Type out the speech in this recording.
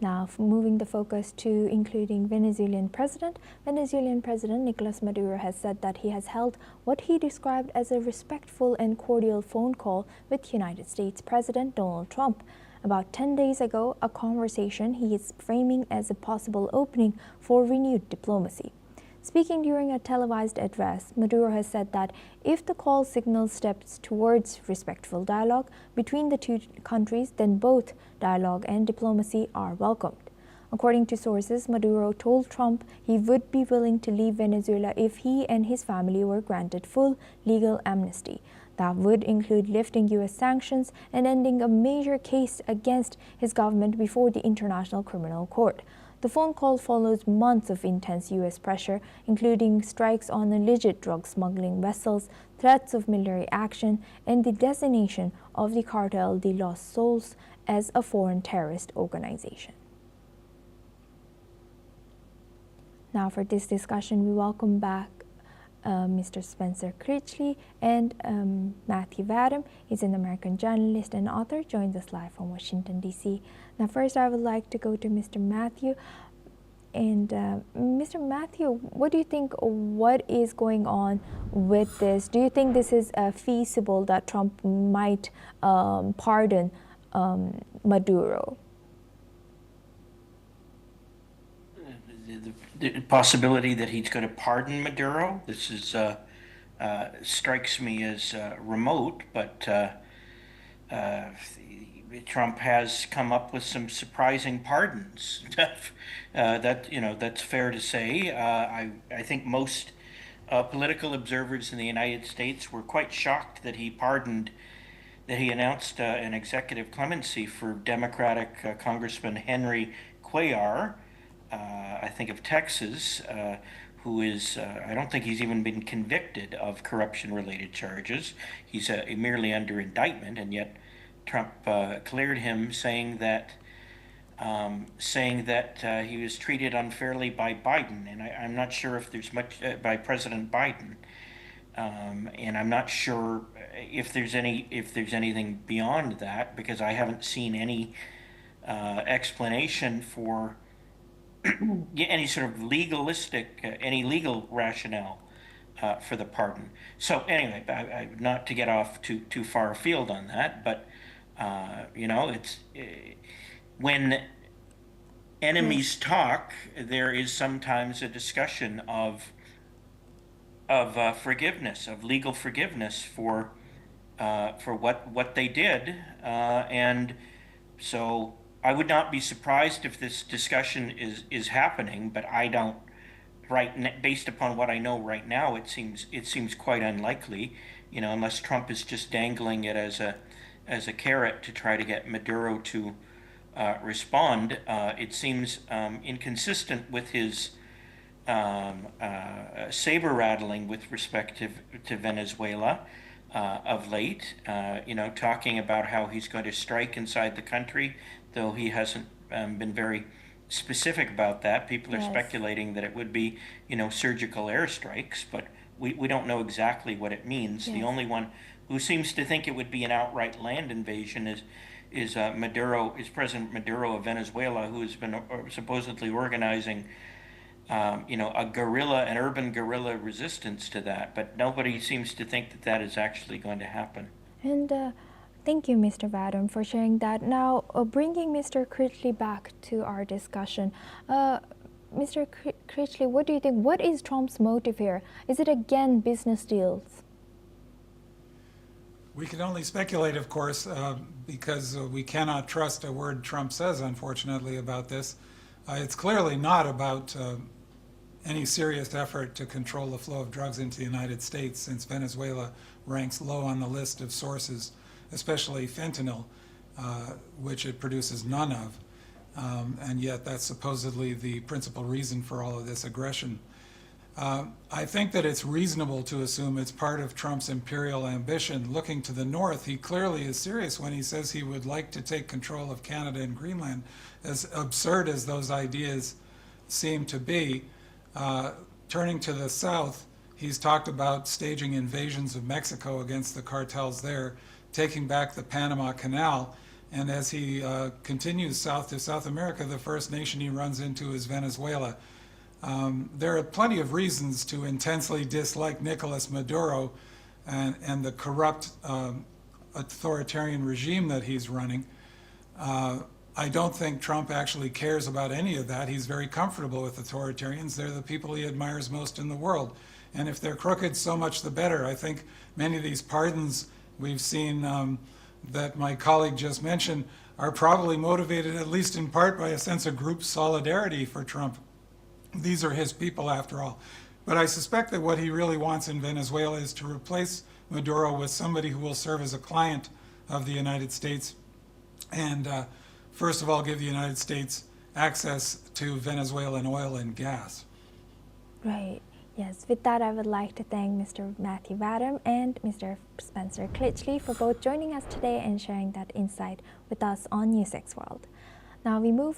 Now, moving the focus to including Venezuelan President Nicolas Maduro has said that he has held what he described as a respectful and cordial phone call with United States President Donald Trump. About 10 days ago, a conversation he is framing as a possible opening for renewed diplomacy. Speaking during a televised address, Maduro has said that if the call signals steps towards respectful dialogue between the two countries, then both dialogue and diplomacy are welcomed. According to sources, Maduro told Trump he would be willing to leave Venezuela if he and his family were granted full legal amnesty. That would include lifting U.S. sanctions and ending a major case against his government before the International Criminal Court. The phone call follows months of intense U.S. pressure, including strikes on alleged drug smuggling vessels, threats of military action, and the designation of the Cartel de los Soles as a foreign terrorist organization. Now, for this discussion, we welcome back Mr. Spencer Critchley and Matthew Vadum. He's an American journalist and author, joins us live from Washington, D.C. Now, first, I would like to go to Mr. Matthew. And Mr. Matthew, what do you think, what is going on with this? Do you think this is feasible that Trump might pardon Maduro? The possibility that he's going to pardon Maduro, this is strikes me as remote, but Trump has come up with some surprising pardons. That's fair to say. I think most political observers in the United States were quite shocked that he announced an executive clemency for Democratic Congressman Henry Cuellar, I think of Texas, who is, I don't think he's even been convicted of corruption-related charges. He's merely under indictment, and yet Trump cleared him, saying that he was treated unfairly by Biden, and I'm not sure if there's much by President Biden, and I'm not sure if there's anything beyond that, because I haven't seen any explanation for any sort of any legal rationale for the pardon. So anyway, not to get off too far afield on that, but it's when enemies talk, there is sometimes a discussion of forgiveness, of legal forgiveness for what they did, and so I would not be surprised if this discussion is happening, but I don't. Based upon what I know right now, it seems quite unlikely, unless Trump is just dangling it as a carrot to try to get Maduro to respond. It seems inconsistent with his saber rattling with respect to Venezuela of late. Talking about how he's going to strike inside the country, though he hasn't been very specific about that. People are speculating that it would be, surgical airstrikes, but we don't know exactly what it means. Yes. The only one who seems to think it would be an outright land invasion is President Maduro of Venezuela, who has been supposedly organizing, an urban guerrilla resistance to that. But nobody seems to think that is actually going to happen. And thank you, Mr. Vadum, for sharing that. Now, bringing Mr. Critchley back to our discussion. Mr. Critchley, what do you think? What is Trump's motive here? Is it again business deals? We can only speculate, of course, because we cannot trust a word Trump says, unfortunately, about this. It's clearly not about any serious effort to control the flow of drugs into the United States, since Venezuela ranks low on the list of sources, especially fentanyl, which it produces none of. And yet that's supposedly the principal reason for all of this aggression. I think that it's reasonable to assume it's part of Trump's imperial ambition. Looking to the north, he clearly is serious when he says he would like to take control of Canada and Greenland. As absurd as those ideas seem to be, turning to the south, he's talked about staging invasions of Mexico against the cartels there, taking back the Panama Canal, And as he continues south to South America, the first nation he runs into is Venezuela. There are plenty of reasons to intensely dislike Nicolas Maduro and the corrupt authoritarian regime that he's running. I don't think Trump actually cares about any of that. He's very comfortable with authoritarians. They're the people he admires most in the world. And if they're crooked, so much the better. I think many of these pardons we've seen that my colleague just mentioned are probably motivated, at least in part, by a sense of group solidarity for Trump. These are his people, after all. But I suspect that what he really wants in Venezuela is to replace Maduro with somebody who will serve as a client of the United States and, first of all, give the United States access to Venezuelan oil and gas. Right. Yes, with that, I would like to thank Mr. Matthew Wadham and Mr. Spencer Critchley for both joining us today and sharing that insight with us on NewsX World. Now we move